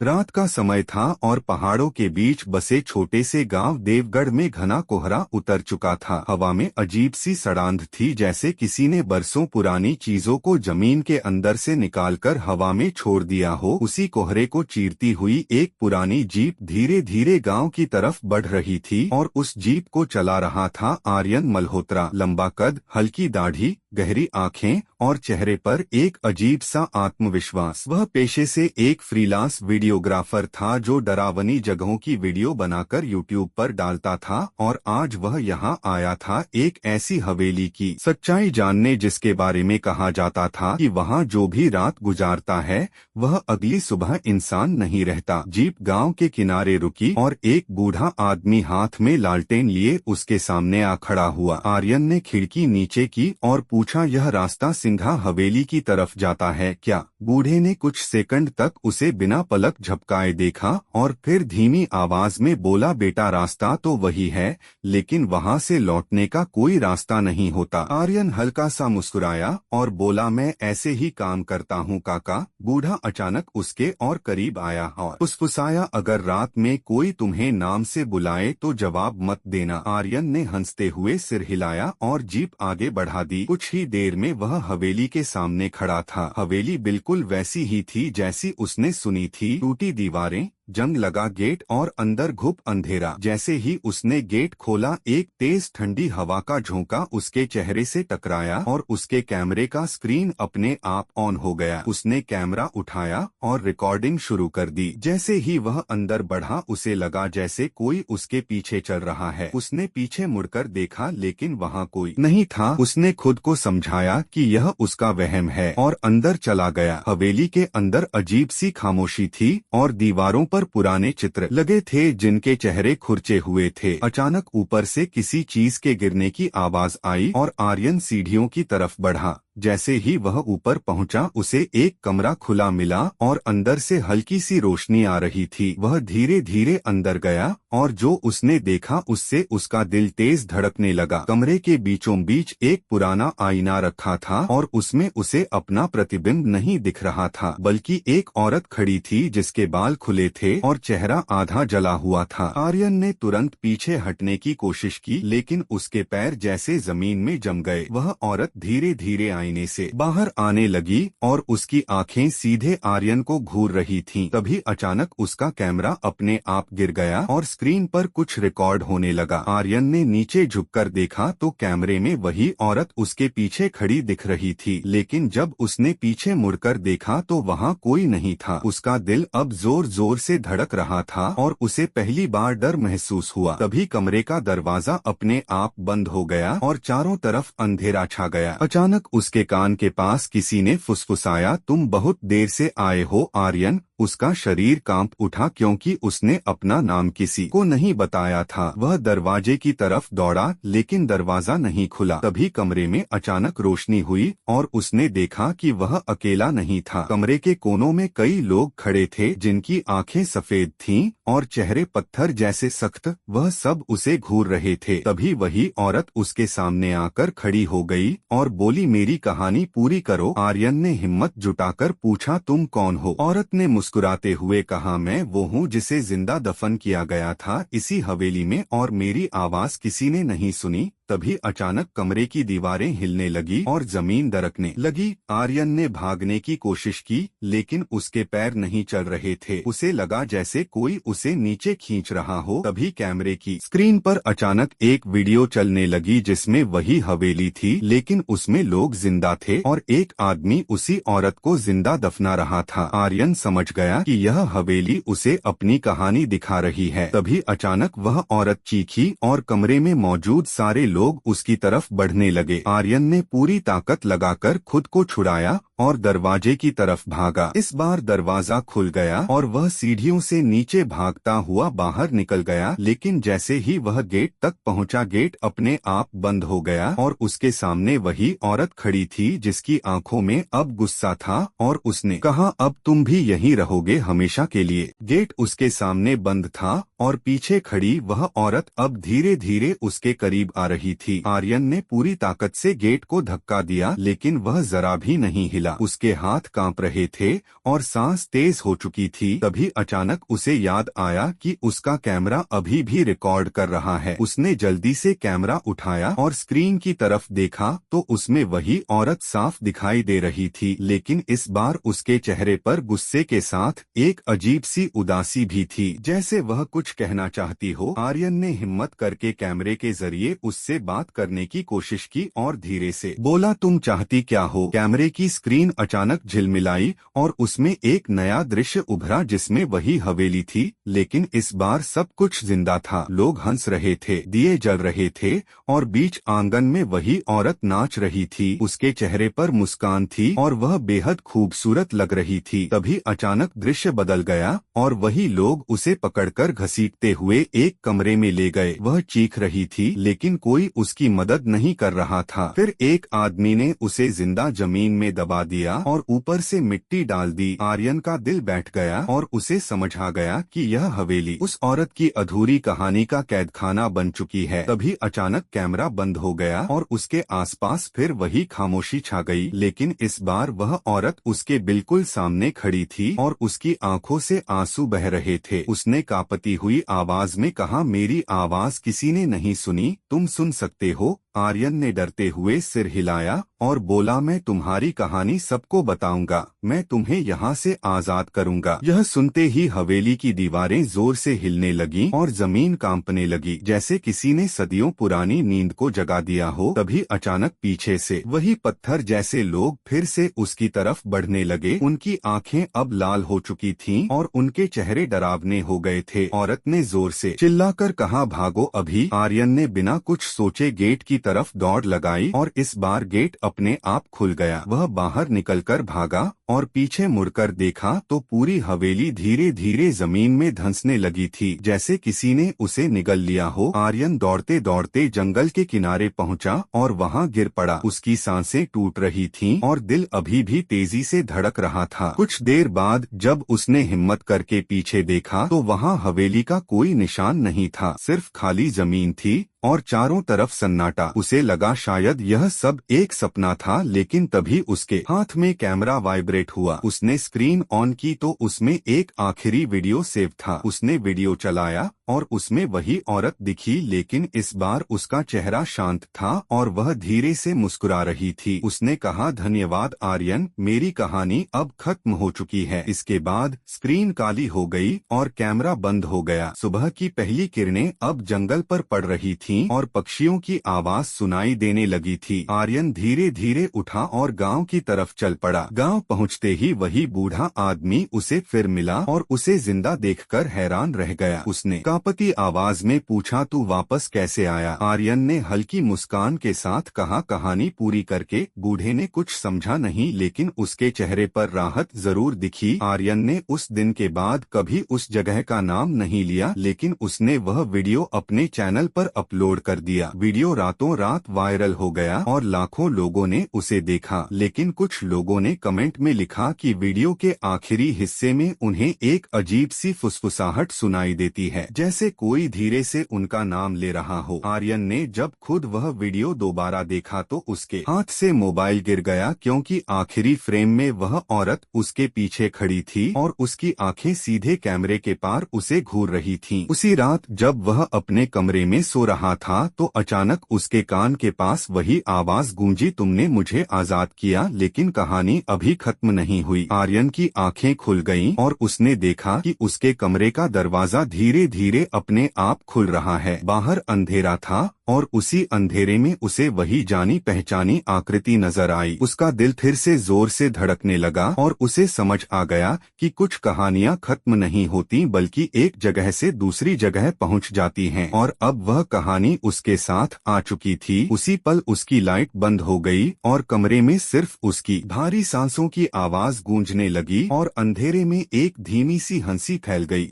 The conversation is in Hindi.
रात का समय था और पहाड़ों के बीच बसे छोटे से गांव देवगढ़ में घना कोहरा उतर चुका था। हवा में अजीब सी सड़ांध थी, जैसे किसी ने बरसों पुरानी चीजों को जमीन के अंदर से निकालकर हवा में छोड़ दिया हो। उसी कोहरे को चीरती हुई एक पुरानी जीप धीरे धीरे गांव की तरफ बढ़ रही थी और उस जीप को चला रहा था आर्यन मल्होत्रा। लंबा कद, हल्की दाढ़ी, गहरी आंखें और चेहरे पर एक अजीब सा आत्मविश्वास। वह पेशे से एक फ्रीलांस वीडियोग्राफर था जो डरावनी जगहों की वीडियो बनाकर यूट्यूब पर डालता था, और आज वह यहाँ आया था एक ऐसी हवेली की सच्चाई जानने जिसके बारे में कहा जाता था कि वहाँ जो भी रात गुजारता है वह अगली सुबह इंसान नहीं रहता। जीप गांव के किनारे रुकी और एक बूढ़ा आदमी हाथ में लालटेन लिए उसके सामने आ खड़ा हुआ। आर्यन ने खिड़की नीचे की और पूछा, यह रास्ता सिंघा हवेली की तरफ जाता है क्या? बूढ़े ने कुछ सेकंड तक उसे बिना पलक झपकाए देखा और फिर धीमी आवाज में बोला, बेटा रास्ता तो वही है, लेकिन वहाँ से लौटने का कोई रास्ता नहीं होता। आर्यन हल्का सा मुस्कुराया और बोला, मैं ऐसे ही काम करता हूँ काका। बूढ़ा अचानक उसके और करीब आया और फुसफुसाया, अगर रात में कोई तुम्हें नाम से बुलाए तो जवाब मत देना। आर्यन ने हंसते हुए सिर हिलाया और जीप आगे बढ़ा दी। कुछ ही देर में वह हवेली के सामने खड़ा था। हवेली बिल्कुल वैसी ही थी जैसी उसने सुनी थी। टूटी दीवारें, जंग लगा गेट और अंदर घुप अंधेरा। जैसे ही उसने गेट खोला, एक तेज ठंडी हवा का झोंका उसके चेहरे से टकराया और उसके कैमरे का स्क्रीन अपने आप ऑन हो गया। उसने कैमरा उठाया और रिकॉर्डिंग शुरू कर दी। जैसे ही वह अंदर बढ़ा उसे लगा जैसे कोई उसके पीछे चल रहा है। उसने पीछे मुड़कर देखा लेकिन वहाँ कोई नहीं था। उसने खुद को समझाया कि यह उसका वहम है और अंदर चला गया। हवेली के अंदर अजीब सी खामोशी थी और दीवारों पर पुराने चित्र लगे थे जिनके चेहरे खुरचे हुए थे। अचानक ऊपर से किसी चीज के गिरने की आवाज आई और आर्यन सीढ़ियों की तरफ बढ़ा। जैसे ही वह ऊपर पहुंचा उसे एक कमरा खुला मिला और अंदर से हल्की सी रोशनी आ रही थी। वह धीरे धीरे अंदर गया और जो उसने देखा उससे उसका दिल तेज धड़कने लगा। कमरे के बीचों बीच एक पुराना आईना रखा था और उसमें उसे अपना प्रतिबिंब नहीं दिख रहा था, बल्कि एक औरत खड़ी थी जिसके बाल खुले थे और चेहरा आधा जला हुआ था। आर्यन ने तुरंत पीछे हटने की कोशिश की लेकिन उसके पैर जैसे जमीन में जम गए। वह औरत धीरे धीरे आईने से बाहर आने लगी और उसकी आंखें सीधे आर्यन को घूर रही थीं। तभी अचानक उसका कैमरा अपने आप गिर गया और स्क्रीन पर कुछ रिकॉर्ड होने लगा। आर्यन ने नीचे झुककर देखा तो कैमरे में वही औरत उसके पीछे खड़ी दिख रही थी, लेकिन जब उसने पीछे मुड़कर देखा तो वहाँ कोई नहीं था। उसका दिल अब जोर जोर से धड़क रहा था और उसे पहली बार डर महसूस हुआ। तभी कमरे का दरवाजा अपने आप बंद हो गया और चारों तरफ अंधेरा छा गया। अचानक उसके कान के पास किसी ने फुसफुसाया, तुम बहुत देर से आए हो आर्यन। उसका शरीर कांप उठा क्योंकि उसने अपना नाम किसी को नहीं बताया था। वह दरवाजे की तरफ दौड़ा लेकिन दरवाजा नहीं खुला। तभी कमरे में अचानक रोशनी हुई और उसने देखा कि वह अकेला नहीं था। कमरे के कोनों में कई लोग खड़े थे जिनकी आंखें सफेद थीं और चेहरे पत्थर जैसे सख्त। वह सब उसे घूर रहे थे। तभी वही औरत उसके सामने आकर खड़ी हो गई और बोली, मेरी कहानी पूरी करो। आर्यन ने हिम्मत जुटाकर पूछा, तुम कौन हो? औरत ने मुस्कुराते हुए कहा, मैं वो हूँ जिसे जिंदा दफन किया गया था इसी हवेली में, और मेरी आवाज किसी ने नहीं सुनी। तभी अचानक कमरे की दीवारें हिलने लगी और जमीन दरकने लगी। आर्यन ने भागने की कोशिश की लेकिन उसके पैर नहीं चल रहे थे। उसे लगा जैसे कोई उसे नीचे खींच रहा हो। तभी कैमरे की स्क्रीन पर अचानक एक वीडियो चलने लगी जिसमें वही हवेली थी लेकिन उसमें लोग जिंदा थे और एक आदमी उसी औरत को जिंदा दफना रहा था। आर्यन समझ गया कि यह हवेली उसे अपनी कहानी दिखा रही है। तभी अचानक वह औरत चीखी और कमरे में मौजूद सारे लोग उसकी तरफ बढ़ने लगे। आर्यन ने पूरी ताकत लगाकर खुद को छुड़ाया और दरवाजे की तरफ भागा। इस बार दरवाजा खुल गया और वह सीढ़ियों से नीचे भागता हुआ बाहर निकल गया, लेकिन जैसे ही वह गेट तक पहुंचा गेट अपने आप बंद हो गया और उसके सामने वही औरत खड़ी थी जिसकी आंखों में अब गुस्सा था और उसने कहा, अब तुम भी यहीं रहोगे हमेशा के लिए। गेट उसके सामने बंद था और पीछे खड़ी वह औरत अब धीरे धीरे उसके करीब आ रही थी। आर्यन ने पूरी ताकत से गेट को धक्का दिया लेकिन वह जरा भी नहीं हिला। मिला। उसके हाथ कांप रहे थे और सांस तेज हो चुकी थी। तभी अचानक उसे याद आया कि उसका कैमरा अभी भी रिकॉर्ड कर रहा है। उसने जल्दी से कैमरा उठाया और स्क्रीन की तरफ देखा तो उसमें वही औरत साफ दिखाई दे रही थी, लेकिन इस बार उसके चेहरे पर गुस्से के साथ एक अजीब सी उदासी भी थी, जैसे वह कुछ कहना चाहती हो। आर्यन ने हिम्मत करके कैमरे के जरिए उससे बात करने की कोशिश की और धीरे से बोला, तुम चाहती क्या हो? कैमरे की स्क्रीन अचानक झिलमिलाई और उसमें एक नया दृश्य उभरा जिसमें वही हवेली थी, लेकिन इस बार सब कुछ जिंदा था। लोग हंस रहे थे, दिए जल रहे थे और बीच आंगन में वही औरत नाच रही थी। उसके चेहरे पर मुस्कान थी और वह बेहद खूबसूरत लग रही थी। तभी अचानक दृश्य बदल गया और वही लोग उसे पकड़कर घसीटते हुए एक कमरे में ले गए। वह चीख रही थी लेकिन कोई उसकी मदद नहीं कर रहा था। फिर एक आदमी ने उसे जिंदा जमीन में दबा दिया और ऊपर से मिट्टी डाल दी। आर्यन का दिल बैठ गया और उसे समझ आ गया कि यह हवेली उस औरत की अधूरी कहानी का कैदखाना बन चुकी है। तभी अचानक कैमरा बंद हो गया और उसके आसपास फिर वही खामोशी छा गई, लेकिन इस बार वह औरत उसके बिल्कुल सामने खड़ी थी और उसकी आंखों से आंसू बह रहे थे। उसने कांपती हुई आवाज में कहा, मेरी आवाज किसी ने नहीं सुनी, तुम सुन सकते हो? आर्यन ने डरते हुए सिर हिलाया और बोला, मैं तुम्हारी कहानी सबको बताऊंगा, मैं तुम्हें यहाँ से आजाद करूंगा। यह सुनते ही हवेली की दीवारें जोर से हिलने लगीं और जमीन कांपने लगी, जैसे किसी ने सदियों पुरानी नींद को जगा दिया हो। तभी अचानक पीछे से वही पत्थर जैसे लोग फिर से उसकी तरफ बढ़ने लगे। उनकी आंखें अब लाल हो चुकी थीं और उनके चेहरे डरावने हो गए थे। औरत ने जोर से चिल्लाकर कहा, भागो अभी। आर्यन ने बिना कुछ सोचे गेट की तरफ दौड़ लगाई और इस बार गेट अपने आप खुल गया। वह बाहर निकलकर भागा और पीछे मुड़कर देखा तो पूरी हवेली धीरे धीरे जमीन में धंसने लगी थी, जैसे किसी ने उसे निगल लिया हो। आर्यन दौड़ते दौड़ते जंगल के किनारे पहुंचा और वहां गिर पड़ा। उसकी सांसें टूट रही थीं और दिल अभी भी तेजी से धड़क रहा था। कुछ देर बाद जब उसने हिम्मत करके पीछे देखा तो वहां हवेली का कोई निशान नहीं था, सिर्फ खाली जमीन थी और चारों तरफ सन्नाटा। उसे लगा शायद यह सब एक सपना था, लेकिन तभी उसके हाथ में कैमरा वाइब्रेट हुआ। उसने स्क्रीन ऑन की तो उसमें एक आखिरी वीडियो सेव था। उसने वीडियो चलाया और उसमें वही औरत दिखी, लेकिन इस बार उसका चेहरा शांत था और वह धीरे से मुस्कुरा रही थी। उसने कहा, धन्यवाद आर्यन, मेरी कहानी अब खत्म हो चुकी है। इसके बाद स्क्रीन काली हो गई और कैमरा बंद हो गया। सुबह की पहली किरणें अब जंगल पर पड़ रही थीं और पक्षियों की आवाज सुनाई देने लगी थी। आर्यन धीरे धीरे उठा और गांव की तरफ चल पड़ा। गांव पहुंचते ही वही बूढ़ा आदमी उसे फिर मिला और उसे जिंदा देखकर हैरान रह गया। उसने कांपती आवाज में पूछा, तू वापस कैसे आया? आर्यन ने हल्की मुस्कान के साथ कहा, कहानी पूरी करके। बूढ़े ने कुछ समझा नहीं, लेकिन उसके चेहरे पर राहत जरूर दिखी। आर्यन ने उस दिन के बाद कभी उस जगह का नाम नहीं लिया, लेकिन उसने वह वीडियो अपने चैनल पर अपलोड कर दिया। वीडियो रातों रात वायरल हो गया और लाखों लोगों ने उसे देखा, लेकिन कुछ लोगों ने कमेंट में लिखा कि वीडियो के आखिरी हिस्से में उन्हें एक अजीब सी फुसफुसाहट सुनाई देती है, जैसे कोई धीरे से उनका नाम ले रहा हो। आर्यन ने जब खुद वह वीडियो दोबारा देखा तो उसके हाथ से मोबाइल गिर गया, क्योंकि आखिरी फ्रेम में वह औरत उसके पीछे खड़ी थी और उसकी आंखें सीधे कैमरे के पार उसे घूर रही थीं। उसी रात जब वह अपने कमरे में सो रहा था तो अचानक उसके कान के पास वही आवाज गूंजी, तुमने मुझे आजाद किया, लेकिन कहानी अभी खत्म नहीं हुई। आर्यन की आंखें खुल गईं और उसने देखा कि उसके कमरे का दरवाजा धीरे धीरे अपने आप खुल रहा है। बाहर अंधेरा था और उसी अंधेरे में उसे वही जानी पहचानी आकृति नजर आई। उसका दिल फिर से जोर से धड़कने लगा और उसे समझ आ गया कि कुछ कहानियां खत्म नहीं होती, बल्कि एक जगह से दूसरी जगह पहुंच जाती हैं। और अब वह कहानी उसके साथ आ चुकी थी। उसी पल उसकी लाइट बंद हो गई और कमरे में सिर्फ उसकी भारी सांसों की आवाज गूंजने लगी और अंधेरे में एक धीमी सी हंसी फैल गई।